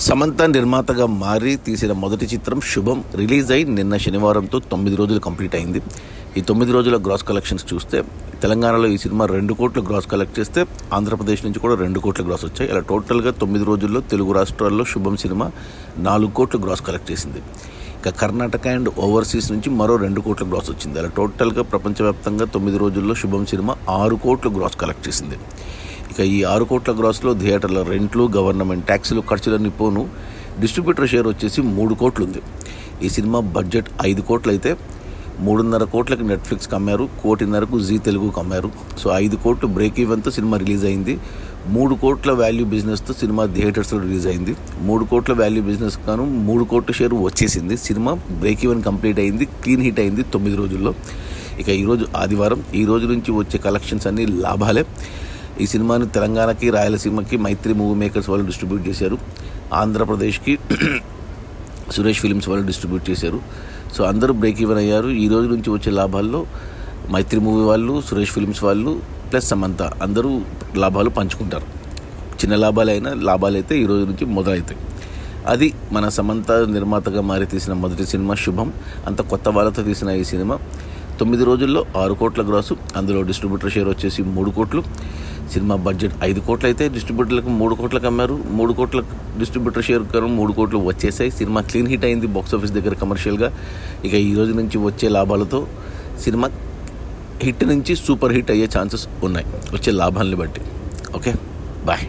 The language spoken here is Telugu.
సమంత నిర్మాతగా మారి తీసిన మొదటి చిత్రం శుభం రిలీజ్ అయి నిన్న శనివారంతో 9 రోజులు కంప్లీట్ అయింది. ఈ 9 రోజుల గ్రాస్ కలెక్షన్స్ చూస్తే తెలంగాణలో ఈ సినిమా 2 కోట్ల గ్రాస్ కలెక్ట్ చేస్తే ఆంధ్రప్రదేశ్ నుంచి కూడా 2 కోట్ల గ్రాస్ వచ్చాయి. ఇలా టోటల్గా 9 రోజుల్లో తెలుగు రాష్ట్రాల్లో శుభం సినిమా 4 కోట్లు గ్రాస్ కలెక్ట్ చేసింది. ఇక కర్ణాటక అండ్ ఓవర్సీస్ నుంచి మరో 2 కోట్ల గ్రాస్ వచ్చింది. అలా టోటల్గా ప్రపంచవ్యాప్తంగా 9 రోజుల్లో శుభం సినిమా 6 కోట్లు గ్రాస్ కలెక్ట్ చేసింది. ఇక ఈ 6 కోట్ల గ్రాస్లో థియేటర్ల రెంట్లు, గవర్నమెంట్ ట్యాక్సులు, ఖర్చులన్నీ పోను డిస్ట్రిబ్యూటర్ షేర్ వచ్చేసి 3 కోట్లు ఉంది. ఈ సినిమా బడ్జెట్ 5 కోట్లు అయితే 3.5 కోట్లకి నెట్ఫ్లిక్స్కి అమ్మారు, 1.5 కోట్లకు జీ తెలుగుకి అమ్మారు. సో 5 కోట్లు బ్రేక్ ఈవెన్తో సినిమా రిలీజ్ అయింది. 3 కోట్ల వాల్యూ బిజినెస్తో సినిమా థియేటర్స్లో రిలీజ్ అయింది. 3 కోట్ల వాల్యూ బిజినెస్ గాను 3 కోట్ల షేర్ వచ్చేసింది. సినిమా బ్రేక్ ఈవెన్ కంప్లీట్ అయింది, క్లీన్ హిట్ అయింది 9 రోజుల్లో. ఇక ఈరోజు ఆదివారం, ఈ రోజు నుంచి వచ్చే కలెక్షన్స్ అన్నీ లాభాలే. ఈ సినిమాని తెలంగాణకి, రాయలసీమకి మైత్రి మూవీ మేకర్స్ వాళ్ళు డిస్ట్రిబ్యూట్ చేశారు. ఆంధ్రప్రదేశ్కి సురేష్ ఫిలిమ్స్ వాళ్ళు డిస్ట్రిబ్యూట్ చేశారు. సో అందరూ బ్రేక్ ఈవెన్ అయ్యారు. ఈ రోజు నుంచి వచ్చే లాభాల్లో మైత్రి మూవీ వాళ్ళు, సురేష్ ఫిలిమ్స్ వాళ్ళు ప్లస్ సమంత అందరూ లాభాలు పంచుకుంటారు. చిన్న లాభాలైనా లాభాలైతే ఈ రోజు నుంచి మొదలవుతాయి. అది మన సమంత నిర్మాతగా మారి తీసిన మొదటి సినిమా శుభం. అంత కొత్త వాళ్ళతో తీసిన ఈ సినిమా 9 రోజుల్లో 6 కోట్ల గ్రాసు, అందులో డిస్ట్రిబ్యూటర్ షేర్ వచ్చేసి 3 కోట్లు. సినిమా బడ్జెట్ 5 కోట్లు అయితే డిస్ట్రిబ్యూటర్లకు 3 కోట్లకు అమ్మారు. 3 కోట్ల డిస్ట్రిబ్యూటర్ షేర్ కను 3 కోట్లు వచ్చేసాయి. సినిమా క్లీన్ హిట్ అయింది బాక్సాఫీస్ దగ్గర కమర్షియల్గా. ఇక ఈ రోజు నుంచి వచ్చే లాభాలతో సినిమా హిట్ నుంచి సూపర్ హిట్ అయ్యే ఛాన్సెస్ ఉన్నాయి వచ్చే లాభాలని బట్టి. Okay, bye.